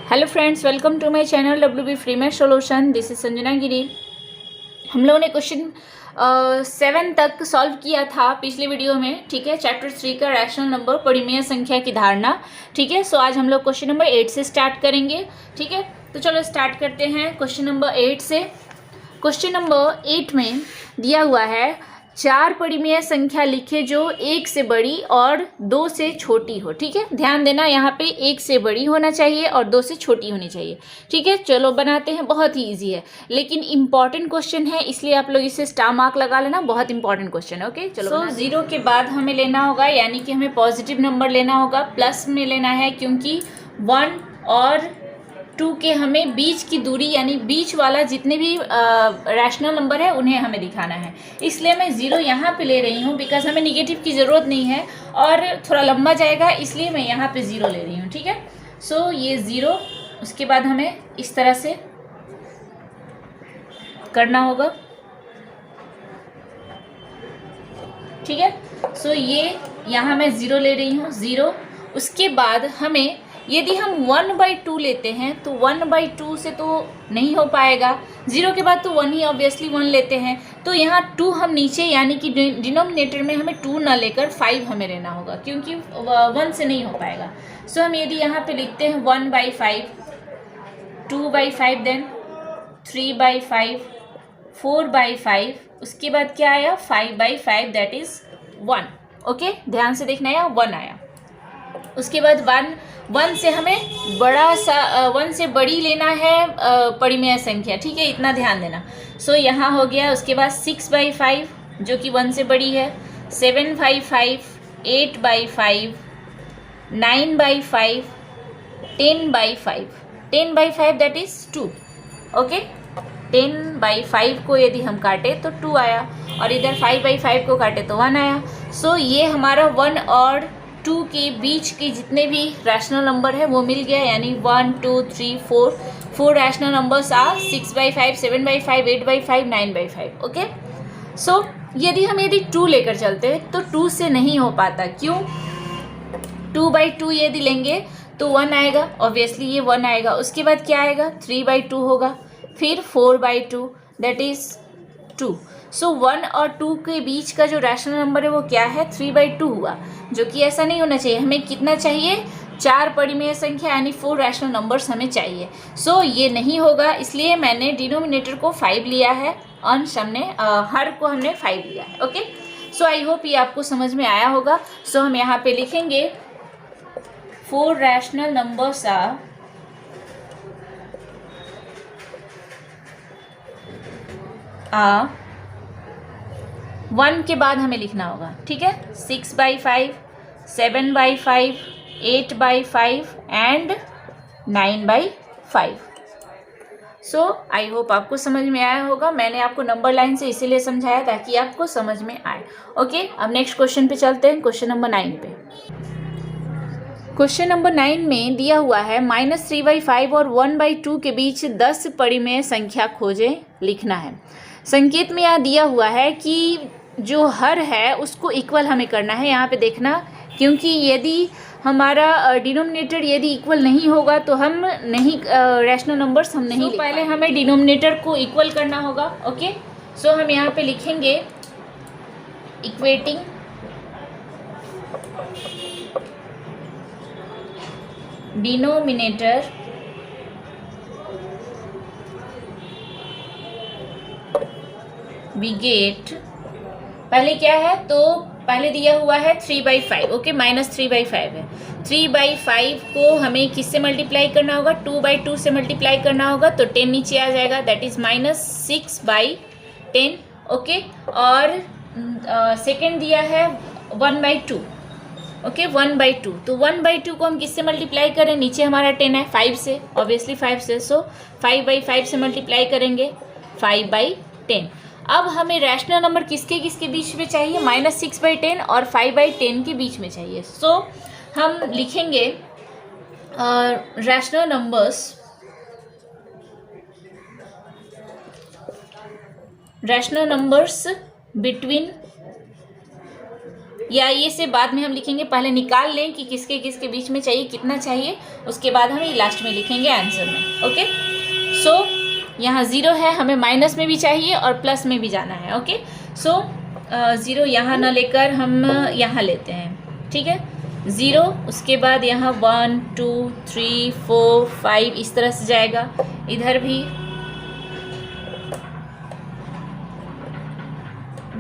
Hello friends, welcome to my channel WB free math solution. This is Sanjana Giri. हम लोगों ने question 7 तक solve किया था पिछले वीडियो में, ठीक है। चैप्टर 3 का रैशनल नंबर, परिमेय संख्या की धारणा, ठीक है। सो आज हम लोग क्वेश्चन नंबर 8 से स्टार्ट करेंगे, ठीक है। तो चलो स्टार्ट करते हैं क्वेश्चन नंबर 8 से। क्वेश्चन नंबर 8 में दिया हुआ है 4 परिमेय संख्या लिखे जो 1 से बड़ी और 2 से छोटी हो, ठीक है। ध्यान देना, यहाँ पे 1 से बड़ी होना चाहिए और 2 से छोटी होनी चाहिए, ठीक है। चलो बनाते हैं, बहुत ही इजी है लेकिन इंपॉर्टेंट क्वेश्चन है, इसलिए आप लोग इसे स्टार मार्क लगा लेना, बहुत इंपॉर्टेंट क्वेश्चन है। ओके चलो। 0 के बाद हमें लेना होगा, यानी कि हमें पॉजिटिव नंबर लेना होगा, प्लस में लेना है, क्योंकि 1 और 2 के हमें बीच की दूरी, यानी बीच वाला जितने भी रैशनल नंबर है उन्हें हमें दिखाना है। इसलिए मैं 0 यहाँ पे ले रही हूँ, बिकॉज हमें निगेटिव की ज़रूरत नहीं है और थोड़ा लंबा जाएगा, इसलिए मैं यहाँ पे 0 ले रही हूँ, ठीक है। सो ये 0, उसके बाद हमें इस तरह से करना होगा, ठीक है। सो ये यहाँ मैं 0 ले रही हूँ, 0। उसके बाद हमें, यदि हम 1/2 लेते हैं तो 1/2 से तो नहीं हो पाएगा। 0 के बाद तो 1 ही, ऑब्वियसली 1 लेते हैं, तो यहाँ 2 हम नीचे, यानी कि डिनोमिनेटर में हमें 2 ना लेकर 5 हमें लेना होगा, क्योंकि 1 से नहीं हो पाएगा। सो हम यदि यहाँ पे लिखते हैं 1/5, 2/5, देन 3/5, 4/5, उसके बाद क्या आया 5/5, दैट इज 1। ओके, ध्यान से देखना, या 1 आया। उसके बाद 1 से हमें बड़ा सा 1 से बड़ी लेना है परिमेय संख्या, ठीक है, इतना ध्यान देना। सो यहाँ हो गया। उसके बाद 6/5 जो कि 1 से बड़ी है, 7/5, 8/5, 9/5, 10/5, 10/5 दैट इज 2। ओके, 10/5 को यदि हम काटे तो 2 आया, और इधर 5/5 को काटे तो 1 आया। सो ये हमारा 1 और 2 के बीच के जितने भी रैशनल नंबर है वो मिल गया, यानी 1 2 3 4 रैशनल नंबर्स आर 6/5, 7/5, 8/5, 9/5। ओके, सो यदि 2 लेकर चलते तो 2 से नहीं हो पाता, क्यों? 2/2 यदि लेंगे तो 1 आएगा, ऑब्वियसली ये 1 आएगा। उसके बाद क्या आएगा, 3/2 होगा, फिर 4/2, दैट इज 2। सो 1 और 2 के बीच का जो रैशनल नंबर है वो क्या है, 3/2 हुआ, जो कि ऐसा नहीं होना चाहिए। हमें कितना चाहिए, 4 परिमेय संख्या, यानी 4 रैशनल नंबर्स हमें चाहिए। सो ये नहीं होगा, इसलिए मैंने डिनोमिनेटर को 5 लिया है और हर को हमने 5 लिया है। ओके, सो आई होप ये आपको समझ में आया होगा। सो हम यहाँ पे लिखेंगे 4 रैशनल नंबर्स आर 1 के बाद हमें लिखना होगा, ठीक है, 6/5, 7/5, 8/5 एंड 9/5। सो आई होप आपको समझ में आया होगा। मैंने आपको नंबर लाइन से इसीलिए समझाया ताकि आपको समझ में आए। ओके, अब नेक्स्ट क्वेश्चन पे चलते हैं, क्वेश्चन नंबर 9 पे। क्वेश्चन नंबर 9 में दिया हुआ है -3/5 और 1/2 के बीच 10 परिमेय संख्या खोजें, लिखना है। संकेत में यहाँ दिया हुआ है कि जो हर है उसको इक्वल हमें करना है। यहाँ पे देखना, क्योंकि यदि हमारा डिनोमिनेटर यदि इक्वल नहीं होगा तो हम नहीं, रैशनल नंबर्स हम नहीं, पहले हमें डिनोमिनेटर को इक्वल करना होगा। ओके, सो हम यहाँ पे लिखेंगे इक्वेटिंग डिनोमिनेटर we get, पहले क्या है, तो पहले दिया हुआ है 3/5। ओके, -3/5 है। 3/5 को हमें किससे मल्टीप्लाई करना होगा, 2/2 से मल्टीप्लाई करना होगा, तो 10 नीचे आ जाएगा, दैट इज -6/10। ओके, और सेकेंड दिया है 1/2। ओके, 1/2, तो 1/2 को हम किससे मल्टीप्लाई करें, नीचे हमारा 10 है, 5 से, ऑब्वियसली 5 से। सो 5/5 से मल्टीप्लाई करेंगे, 5/10। अब हमें रैशनल नंबर किसके किसके बीच में चाहिए, -6/10 और 5/10 के बीच में चाहिए। सो हम लिखेंगे रैशनल नंबर्स बिटवीन या ये से बाद में हम लिखेंगे, पहले निकाल लें कि किसके किसके बीच में चाहिए, कितना चाहिए, उसके बाद हम ये लास्ट में लिखेंगे आंसर में। ओके, सो यहाँ 0 है, हमें माइनस में भी चाहिए और प्लस में भी जाना है। ओके, सो 0 यहाँ ना लेकर हम यहाँ लेते हैं, ठीक है, 0, उसके बाद यहाँ 1 2 3 4 5 इस तरह से जाएगा, इधर भी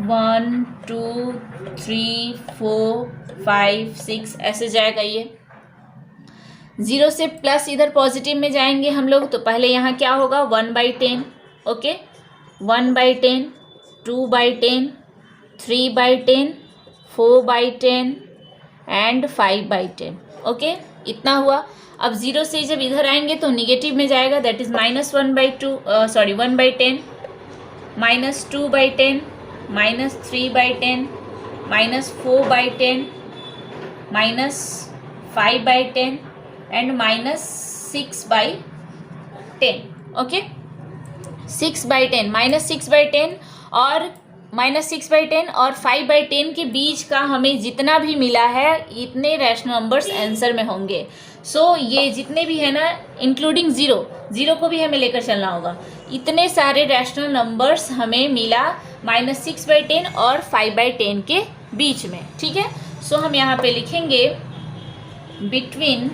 1 2 3 4 5 6 ऐसे जाएगा। ये 0 से प्लस इधर पॉजिटिव में जाएंगे हम लोग, तो पहले यहाँ क्या होगा 1/10। Okay, 1/10, 2/10, 3/10, 4/10 and 5/10। ओके, इतना हुआ। अब 0 से जब इधर आएंगे तो निगेटिव में जाएगा, दैट इज -1/10, -2/10, -3/10, -4/10, -5/10 एंड -6/10। ओके, 6/10, -6/10 और -6/10 और 5/10 के बीच का हमें जितना भी मिला है इतने रैशनल नंबर्स आंसर में होंगे। सो ये जितने भी है ना, इंक्लूडिंग 0 को भी हमें लेकर चलना होगा। इतने सारे रैशनल नंबर्स हमें मिला -6/10 और 5/10 के बीच में, ठीक है। सो हम यहाँ पे लिखेंगे बिटवीन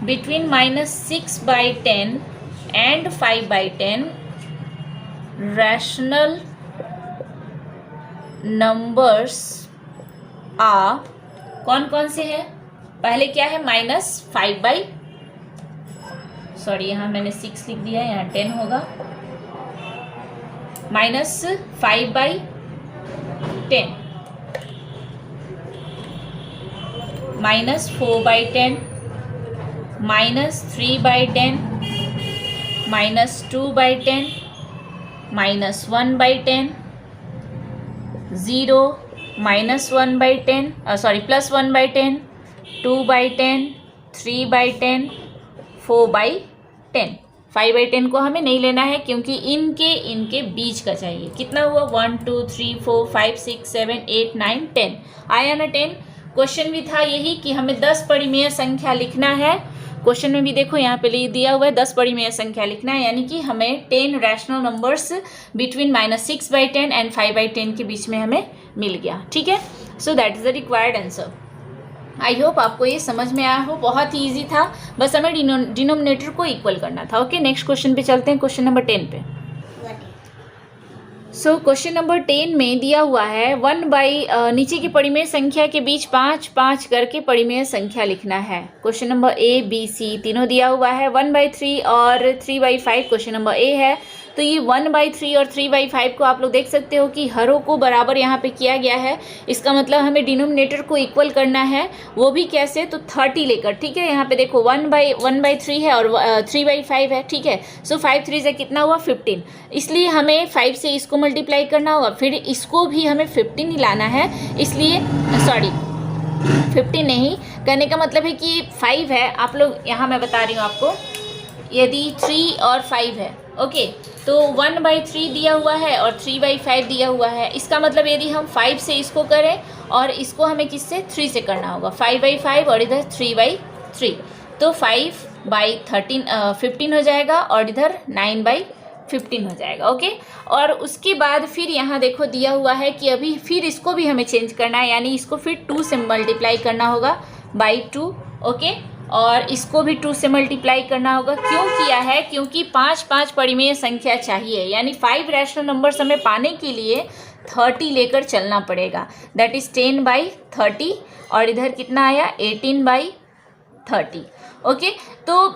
-6/10 एंड 5/10 रैशनल नंबर्स आ कौन कौन से हैं। पहले क्या है यहाँ मैंने 6 लिख दिया, यहाँ 10 होगा, -5/10, -4/10, -3/10, -2/10, -1/10, 0, -1/10, +1/10, 2/10, 3/10, 4/10। 5/10 को हमें नहीं लेना है क्योंकि इनके बीच का चाहिए। कितना हुआ 1 2 3 4 5 6 7 8 9 10। आया ना 10। क्वेश्चन भी था यही कि हमें 10 परिमेय संख्या लिखना है। क्वेश्चन में भी देखो यहाँ पे दिया हुआ है 10 परिमेय संख्या लिखना है, यानी कि हमें 10 रैशनल नंबर्स बिटवीन -6/10 एंड 5/10 के बीच में हमें मिल गया, ठीक है। So that is the required answer. I hope आपको ये समझ में आया हो, बहुत ही ईजी था, बस हमें डिनोमिनेटर को इक्वल करना था। ओके, नेक्स्ट क्वेश्चन पे चलते हैं, क्वेश्चन नंबर 10 पे। सो क्वेश्चन नंबर 10 में दिया हुआ है नीचे की परिमेय संख्या के बीच 5 करके परिमेय संख्या लिखना है। Question number A B C तीनों दिया हुआ है, 1/3 और 3/5 क्वेश्चन नंबर A है। तो ये 1/3 और 3/5 को आप लोग देख सकते हो कि हरों को बराबर यहाँ पे किया गया है। इसका मतलब हमें डिनोमिनेटर को इक्वल करना है, वो भी कैसे, तो 30 लेकर, ठीक है। यहाँ पे देखो 1/3 है और 3/5 है, ठीक है। सो 5 3 से कितना हुआ 15, इसलिए हमें 5 से इसको मल्टीप्लाई करना होगा, फिर इसको भी हमें 15 ही लाना है, इसलिए 15 नहीं, कहने का मतलब है कि 5 है। आप लोग यहाँ मैं बता रही हूँ आपको, यदि 3 और 5 है, ओके, तो 1/3 दिया हुआ है और 3/5 दिया हुआ है। इसका मतलब यदि हम 5 से इसको करें और इसको हमें किससे 3 से करना होगा, 5/5 और इधर 3/3, तो 5/15 हो जाएगा और इधर 9/15 हो जाएगा। ओके, और उसके बाद फिर यहाँ देखो दिया हुआ है कि अभी फिर इसको भी हमें चेंज करना है, यानी इसको फिर 2 से मल्टीप्लाई करना होगा /2। ओके, और इसको भी 2 से मल्टीप्लाई करना होगा। क्यों किया है, क्योंकि 5 परिमेय संख्या चाहिए, यानी 5 रैशनल नंबर्स हमें पाने के लिए 30 लेकर चलना पड़ेगा, दैट इज 10/30, और इधर कितना आया 18/30। ओके, तो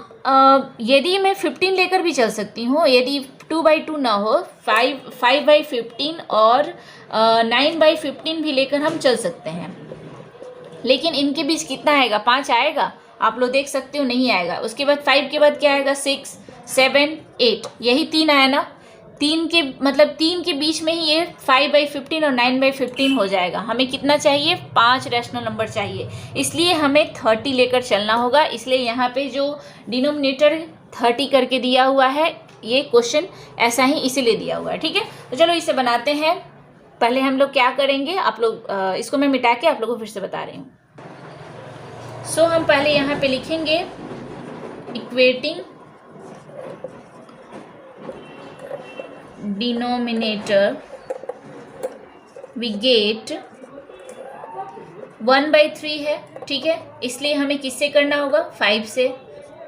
यदि मैं 15 लेकर भी चल सकती हूँ, यदि 2/2 ना हो, 5/15 और 9/15 भी लेकर हम चल सकते हैं, लेकिन इनके बीच कितना आएगा, 5 आएगा, आप लोग देख सकते हो, नहीं आएगा। उसके बाद 5 के बाद क्या आएगा, 6 7 8, यही 3 आया ना, 3 के बीच में ही ये 5/15 और 9/15 हो जाएगा। हमें कितना चाहिए, 5 रैशनल नंबर चाहिए, इसलिए हमें 30 लेकर चलना होगा। इसलिए यहाँ पे जो डिनोमिनेटर 30 करके दिया हुआ है, ये क्वेश्चन ऐसा ही इसीलिए दिया हुआ है, ठीक है। तो चलो इसे बनाते हैं। पहले हम लोग क्या करेंगे, आप लोग इसको मैं मिटा के आप लोगों को फिर से बता रही हूँ। सो हम पहले यहाँ पे लिखेंगे इक्वेटिंग डिनोमिनेटर वी गेट 1/3 है, ठीक है, इसलिए हमें किससे करना होगा, 5 से।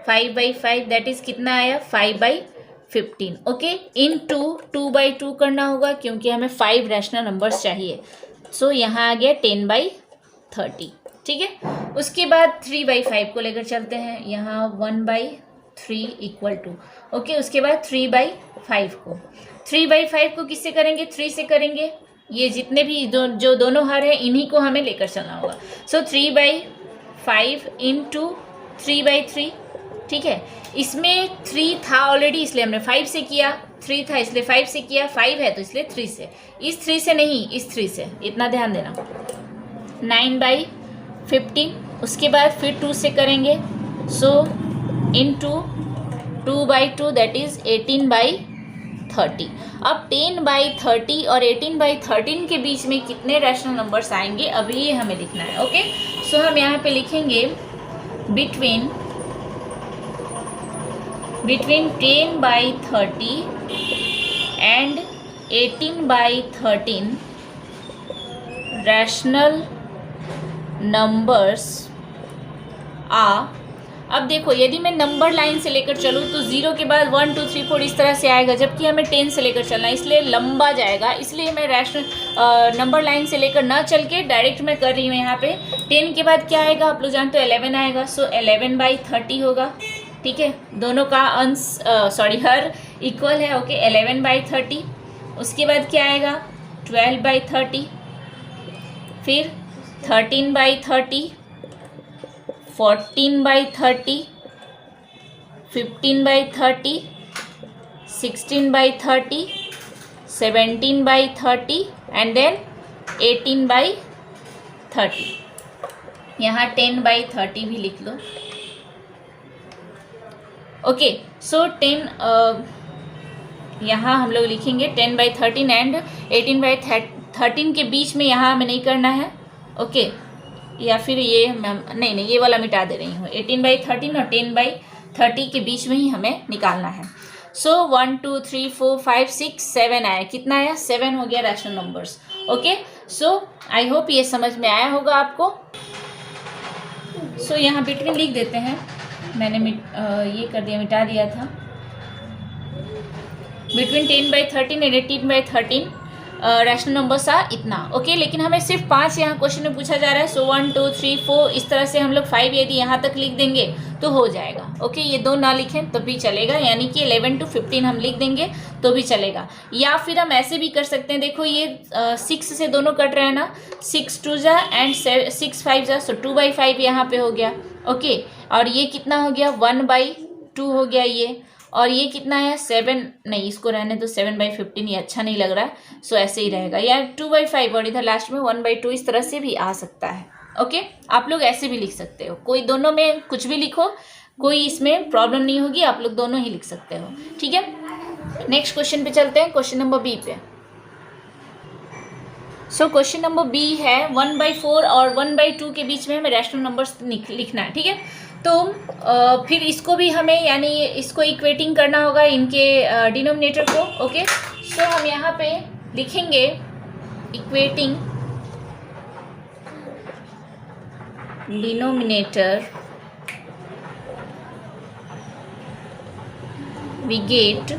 5/5 दैट इज कितना आया, 5/15। ओके, इन 2/2 करना होगा क्योंकि हमें 5 रैशनल नंबर्स चाहिए। सो यहाँ आ गया 10/30, ठीक है। उसके बाद 3/5 को लेकर चलते हैं, यहाँ 1/3 इक्वल टू, ओके, उसके बाद 3/5 को, 3/5 को किससे करेंगे, 3 से करेंगे। ये जितने भी जो दोनों हर हैं इन्हीं को हमें लेकर चलना होगा। सो 3/5 इंटू 3/3, ठीक है। इसमें 3 था ऑलरेडी इसलिए हमने 5 से किया, 3 था इसलिए 5 से किया, 5 है तो इसलिए 3 से, इस 3 से नहीं, इस 3 से, इतना ध्यान देना। 9/15, उसके बाद फिर 2 से करेंगे, सो इंटू 2/2 दैट इज 18/30। अब 10/30 और 18/13 के बीच में कितने रैशनल नंबर्स आएंगे, अभी ये हमें लिखना है। ओके, सो हम यहाँ पे लिखेंगे बिटवीन 10/30 एंड 18/13 रैशनल नंबर्स आ। अब देखो, यदि मैं नंबर लाइन से लेकर चलूँ तो 0 के बाद 1 2 3 4 इस तरह से आएगा, जबकि हमें 10 से लेकर चलना है, इसलिए लंबा जाएगा। इसलिए मैं रैशनल नंबर लाइन से लेकर ना चल के डायरेक्ट मैं कर रही हूँ यहाँ पे। 10 के बाद क्या आएगा, आप लोग जानते हो 11 आएगा, सो 11/30 होगा, ठीक है। दोनों का हर इक्वल है, ओके, 11/30। उसके बाद क्या आएगा, 12/30, फिर 13/30, 14/30, 15/30, 16/30, 17/30 एंड देन 18/30। यहाँ 10/30 भी लिख लो। ओके, सो 10 यहाँ हम लोग लिखेंगे 10/13 एंड 18/13 के बीच में यहाँ हमें नहीं करना है, ओके, या फिर ये नहीं, ये वाला मिटा दे रही हूँ। 18/13 और 10/30 के बीच में ही हमें निकालना है। सो 1 2 3 4 5 6 7 आया, कितना आया, 7 हो गया rational numbers. Okay, so I hope ये समझ में आया होगा आपको। सो यहाँ बिटवीन लिख देते हैं, मैंने ये कर दिया, मिटा दिया था। बिटवीन 10/13 एंड 18/13 रैशनल नंबर्स आ इतना, ओके। लेकिन हमें सिर्फ 5 यहाँ क्वेश्चन में पूछा जा रहा है, सो 1 2 3 4 इस तरह से हम लोग 5 यदि यहाँ तक लिख देंगे तो हो जाएगा, ओके। ये 2 ना लिखें तो भी चलेगा, यानी कि 11 to 15 हम लिख देंगे तो भी चलेगा। या फिर हम ऐसे भी कर सकते हैं, देखो ये 6 से दोनों कट रहे हैं ना, 6 2 जा एंड 6 5 जा, सो 2/5 यहाँ पे हो गया, ओके। और ये कितना हो गया, 1/2 हो गया ये, और ये कितना है, 7, नहीं इसको रहने तो 7/15, ये अच्छा नहीं लग रहा है, सो ऐसे ही रहेगा, या 2/5 और इधर लास्ट में 1/2, इस तरह से भी आ सकता है, ओके। आप लोग ऐसे भी लिख सकते हो, कोई दोनों में कुछ भी लिखो, कोई इसमें प्रॉब्लम नहीं होगी, आप लोग दोनों ही लिख सकते हो, ठीक है। नेक्स्ट क्वेश्चन पे चलते हैं, क्वेश्चन नंबर बी पे। सो क्वेश्चन नंबर बी है 1/4 और 1/2 के बीच में हमें रैशनल नंबर्स लिखना है, ठीक है। तो फिर इसको भी हमें, यानी इसको इक्वेटिंग करना होगा इनके डिनोमिनेटर को, ओके। सो हम यहाँ पे लिखेंगे इक्वेटिंग डिनोमिनेटर वी गेट,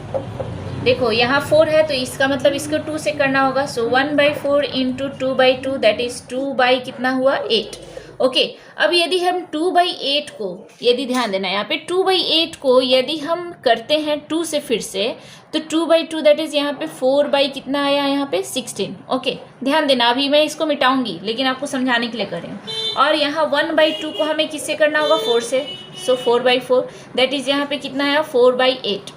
देखो यहाँ 4 है तो इसका मतलब इसको 2 से करना होगा, सो 1/4 इंटू 2/2 दैट इज 2 कितना हुआ, 8, ओके। अब यदि हम 2/8 को, यदि ध्यान देना यहाँ पे 2/8 को यदि हम करते हैं 2 से फिर से, तो 2/2 दैट इज यहाँ पे 4 कितना आया, यहाँ पे 16, ओके। ध्यान देना, अभी मैं इसको मिटाऊंगी लेकिन आपको समझाने के लिए कर रही हूँ। और यहाँ 1/2 को हमें किससे करना होगा, 4 से, सो 4/4 दैट इज यहाँ पे कितना आया, 4/8।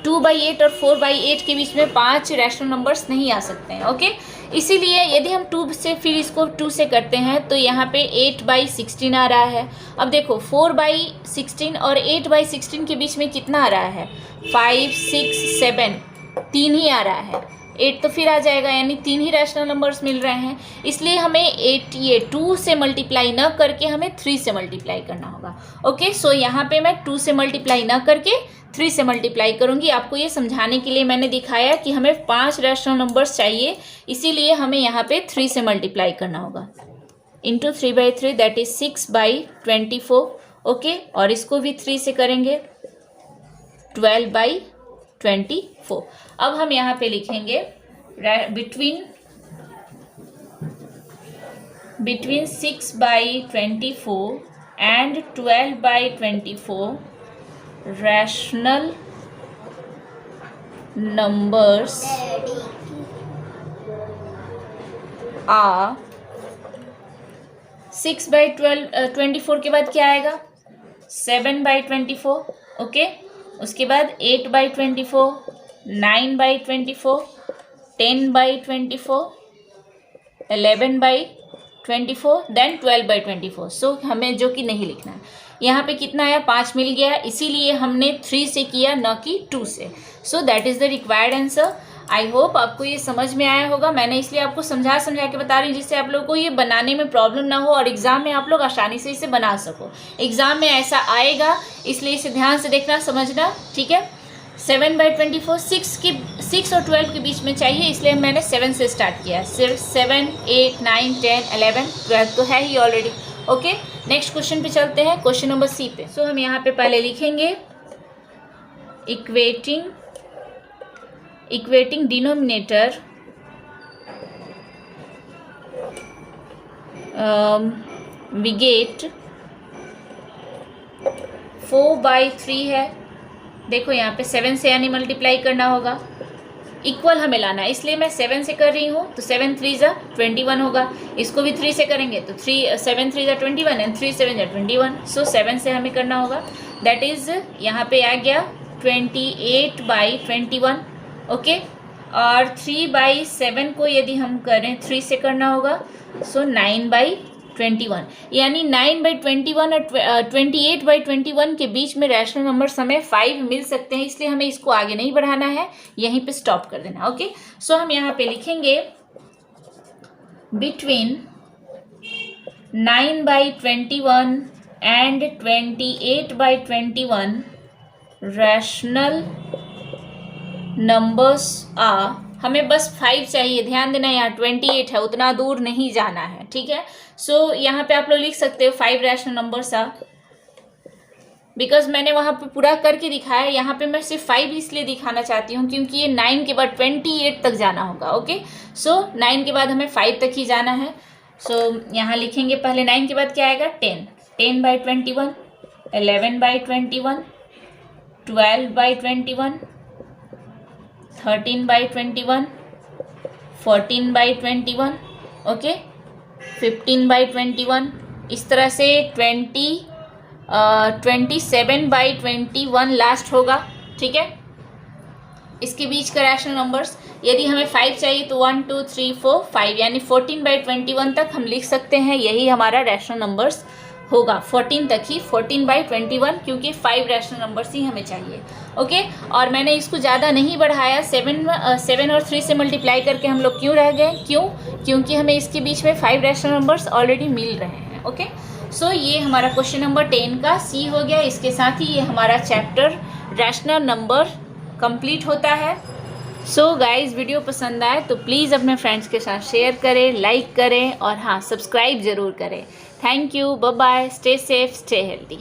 2/8 और 4/8 के बीच में 5 रैशनल नंबर्स नहीं आ सकते हैं, ओके। इसीलिए यदि हम 2 से फिर इसको 2 से करते हैं तो यहाँ पे 8/16 आ रहा है। अब देखो 4/16 और 8/16 के बीच में कितना आ रहा है, 5 6 7, 3 ही आ रहा है, 8 तो फिर आ जाएगा, यानी 3 ही रैशनल नंबर्स मिल रहे हैं। इसलिए हमें 8 ये 2 से मल्टीप्लाई ना करके हमें 3 से मल्टीप्लाई करना होगा। ओके, सो यहाँ पे मैं 2 से मल्टीप्लाई ना करके 3 से मल्टीप्लाई करूँगी। आपको ये समझाने के लिए मैंने दिखाया कि हमें 5 रैशनल नंबर्स चाहिए, इसीलिए हमें यहाँ पे 3 से मल्टीप्लाई करना होगा। Into 3/3 that is 6/24। ओके, और इसको भी 3 से करेंगे 12/24। अब हम यहाँ पे लिखेंगे बिटवीन 6/24 एंड 12/24 रैशनल नंबर्स आ 6/24 के बाद क्या आएगा? 7/24। ओके, उसके बाद 8/24, 9/24, 10/24, 11/24, देन 12/24। सो हमें जो कि नहीं लिखना है। यहाँ पे कितना आया? 5 मिल गया, इसीलिए हमने 3 से किया, न कि 2 से। So that is the required answer. I hope आपको ये समझ में आया होगा। मैंने इसलिए आपको समझा के बता रही हूँ जिससे आप लोगों को ये बनाने में प्रॉब्लम ना हो और एग्ज़ाम में आप लोग आसानी से इसे बना सको। एग्ज़ाम में ऐसा आएगा, इसलिए इसे ध्यान से देखना, समझना, ठीक है। 7/24 6 और 12 के बीच में चाहिए, इसलिए मैंने 7 से स्टार्ट किया। सिर्फ 7, 8, 9, 10, 11, 12 तो है ही ऑलरेडी। ओके, नेक्स्ट क्वेश्चन पे चलते हैं, क्वेश्चन नंबर सी पे। सो हम यहाँ पे पहले लिखेंगे इक्वेटिंग डिनोमिनेटर we get 4/3 है। देखो यहाँ पे 7 से यानी मल्टीप्लाई करना होगा, इक्वल हमें लाना है, इसलिए मैं 7 से कर रही हूँ, तो 7 3 जा 21 होगा। इसको भी 3 से करेंगे तो 7 3 जा 21 एंड 3 7 जा 21। सो 7 से हमें करना होगा, दैट इज़ यहाँ पे आ गया 28/21। ओके, और 3/7 को यदि हम करें 3 से करना होगा, सो 9/21, यानी 9/21 और 28/21 के बीच में रैशनल नंबर्स हमें 5 मिल सकते हैं, इसलिए हमें इसको आगे नहीं बढ़ाना है, यहीं पे स्टॉप कर देना। ओके, सो हम यहाँ पे लिखेंगे बिटवीन 9/21 एंड 28/21 रैशनल नंबर्स आ, हमें बस 5 चाहिए, ध्यान देना, यहाँ 28 है, उतना दूर नहीं जाना है, ठीक है। सो यहाँ पे आप लोग लिख सकते हो 5 रैशनल नंबर्स आ, बिकॉज मैंने वहाँ पे पूरा करके दिखाया है। यहाँ पे मैं सिर्फ 5 इसलिए दिखाना चाहती हूँ क्योंकि ये 9 के बाद 28 तक जाना होगा। ओके, सो 9 के बाद हमें 5 तक ही जाना है। सो यहाँ लिखेंगे पहले 9 के बाद क्या आएगा? 10, 10/21, 11/21, 12/21, 13/21, 14/21, ओके, 15/21, इस तरह से 27/21 लास्ट होगा, ठीक है। इसके बीच का रैशनल नंबर्स यदि हमें 5 चाहिए तो 1 2 3 4 5, यानी 14/21 तक हम लिख सकते हैं, यही हमारा रैशनल नंबर्स होगा। 14 तक ही, 14/21, क्योंकि 5 रैशनल नंबर्स ही हमें चाहिए। ओके, और मैंने इसको ज़्यादा नहीं बढ़ाया, 7 और 3 से मल्टीप्लाई करके हम लोग क्यों रह गए? क्योंकि हमें इसके बीच में 5 रैशनल नंबर्स ऑलरेडी मिल रहे हैं। ओके, सो ये हमारा क्वेश्चन नंबर 10 का सी हो गया। इसके साथ ही ये हमारा चैप्टर रैशनल नंबर कंप्लीट होता है। सो गाइज, वीडियो पसंद आए तो प्लीज़ अपने फ्रेंड्स के साथ शेयर करें, लाइक करें और हाँ, सब्सक्राइब ज़रूर करें। Thank you, bye bye, stay safe, stay healthy.